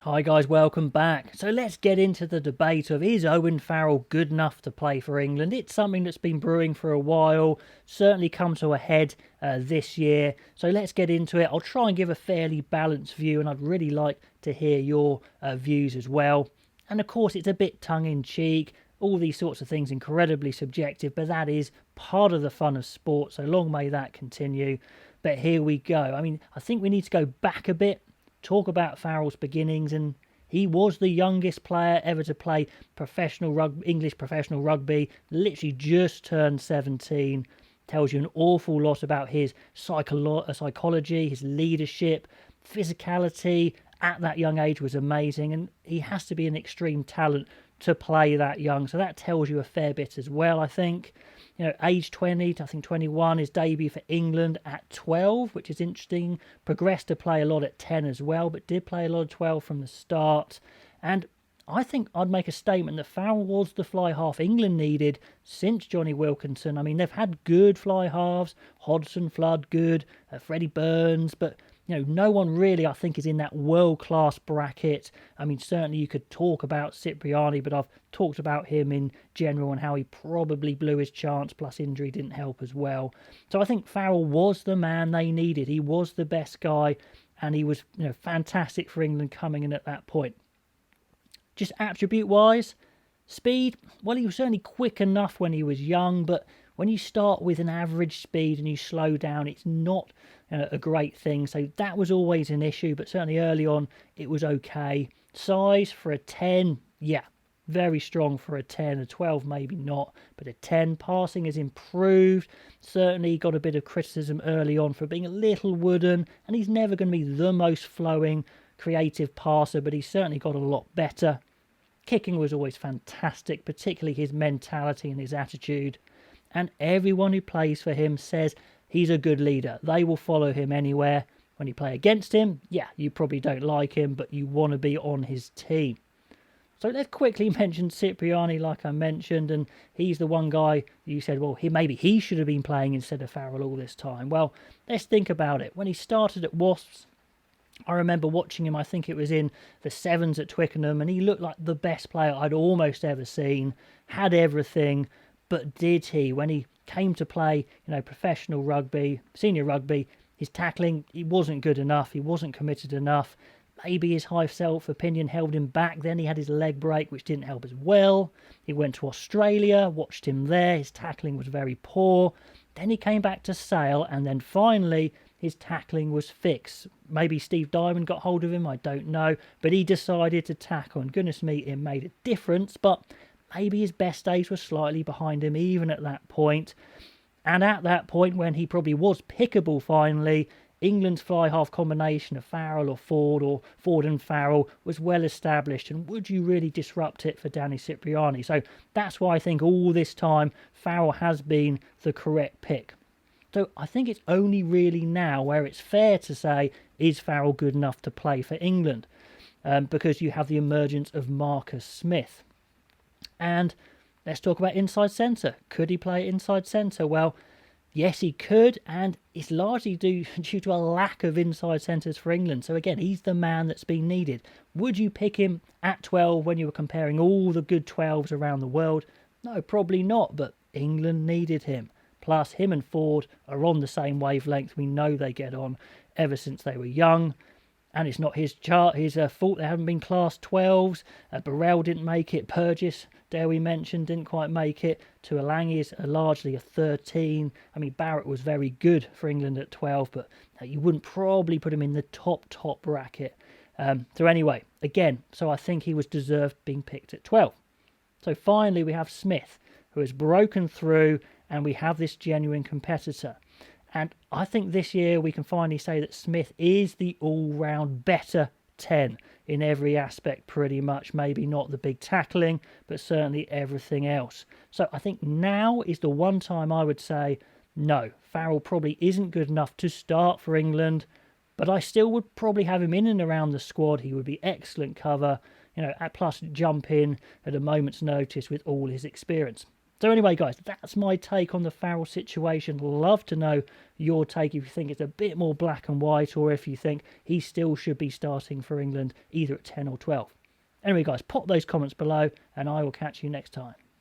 Hi guys, welcome back. So let's get into the debate of, is Owen Farrell good enough to play for England? It's something that's been brewing for a while, certainly come to a head this year. So let's get into it. I'll try and give a fairly balanced view, and I'd really like to hear your views as well. And of course, it's a bit tongue-in-cheek, all these sorts of things incredibly subjective, but that is part of the fun of sport, so long may that continue. But here we go. I mean, I think we need to go back a bit, talk about Farrell's beginnings, and he was the youngest player ever to play English professional rugby, literally just turned 17. Tells you an awful lot about his psychology, his leadership, physicality at that young age was amazing, and he has to be an extreme talent to play that young, so that tells you a fair bit as well, I think. Age 20 to I think 21, his debut for England at 12, which is interesting. Progressed to play a lot at 10 as well, but did play a lot of 12 from the start. And I think I'd make a statement that Farrell was the fly half England needed since Johnny Wilkinson. I mean, they've had good fly halves, Hodgson, Flood, good, Freddie Burns, but no one really, I think, is in that world-class bracket. I mean, certainly you could talk about Cipriani, but I've talked about him in general and how he probably blew his chance, plus injury didn't help as well. So I think Farrell was the man they needed. He was the best guy, and he was fantastic for England coming in at that point. Just attribute-wise, speed, well, he was certainly quick enough when he was young, but when you start with an average speed and you slow down, it's not a great thing. So that was always an issue, but certainly early on, it was okay. Size for a 10, yeah, very strong for a 10. A 12, maybe not, but a 10. Passing has improved. Certainly got a bit of criticism early on for being a little wooden, and he's never going to be the most flowing, creative passer, but he's certainly got a lot better. Kicking was always fantastic, particularly his mentality and his attitude. And everyone who plays for him says he's a good leader. They will follow him anywhere. When you play against him, yeah, you probably don't like him, but you want to be on his team. So let's quickly mention Cipriani, like I mentioned, and he's the one guy you said, well, maybe he should have been playing instead of Farrell all this time. Well, let's think about it. When he started at Wasps, I remember watching him, I think it was in the sevens at Twickenham, and he looked like the best player I'd almost ever seen, had everything, but did he? When he came to play, professional rugby, senior rugby, his tackling, he wasn't good enough, he wasn't committed enough. Maybe his high self-opinion held him back. Then he had his leg break, which didn't help as well. He went to Australia, watched him there, his tackling was very poor. Then he came back to Sale, and then finally his tackling was fixed. Maybe Steve Diamond got hold of him, I don't know, but he decided to tackle, and goodness me, it made a difference, but maybe his best days were slightly behind him even at that point. And at that point, when he probably was pickable finally, England's fly-half combination of Farrell or Ford and Farrell was well established, and would you really disrupt it for Danny Cipriani? So that's why I think all this time Farrell has been the correct pick. So I think it's only really now where it's fair to say, is Farrell good enough to play for England? Because you have the emergence of Marcus Smith. And let's talk about inside centre. Could he play inside centre? Well, yes, he could, and it's largely due to a lack of inside centres for England. So again, he's the man that's been needed. Would you pick him at 12 when you were comparing all the good 12s around the world? No, probably not, but England needed him. Plus, him and Ford are on the same wavelength. We know they get on ever since they were young. And it's not his fault they haven't been class 12s. Farrell didn't make it. Burgess, dare we mention, didn't quite make it. Tuolangi is largely a 13. I mean, Barrett was very good for England at 12, but you wouldn't probably put him in the top bracket. So anyway, again, so I think he was deserved being picked at 12. So finally, we have Smith, who has broken through, and we have this genuine competitor. And I think this year we can finally say that Smith is the all-round better 10 in every aspect pretty much. Maybe not the big tackling, but certainly everything else. So I think now is the one time I would say, no, Farrell probably isn't good enough to start for England, but I still would probably have him in and around the squad. He would be excellent cover, plus jump in at a moment's notice with all his experience. So anyway, guys, that's my take on the Farrell situation. Love to know your take if you think it's a bit more black and white, or if you think he still should be starting for England either at 10 or 12. Anyway, guys, pop those comments below, and I will catch you next time.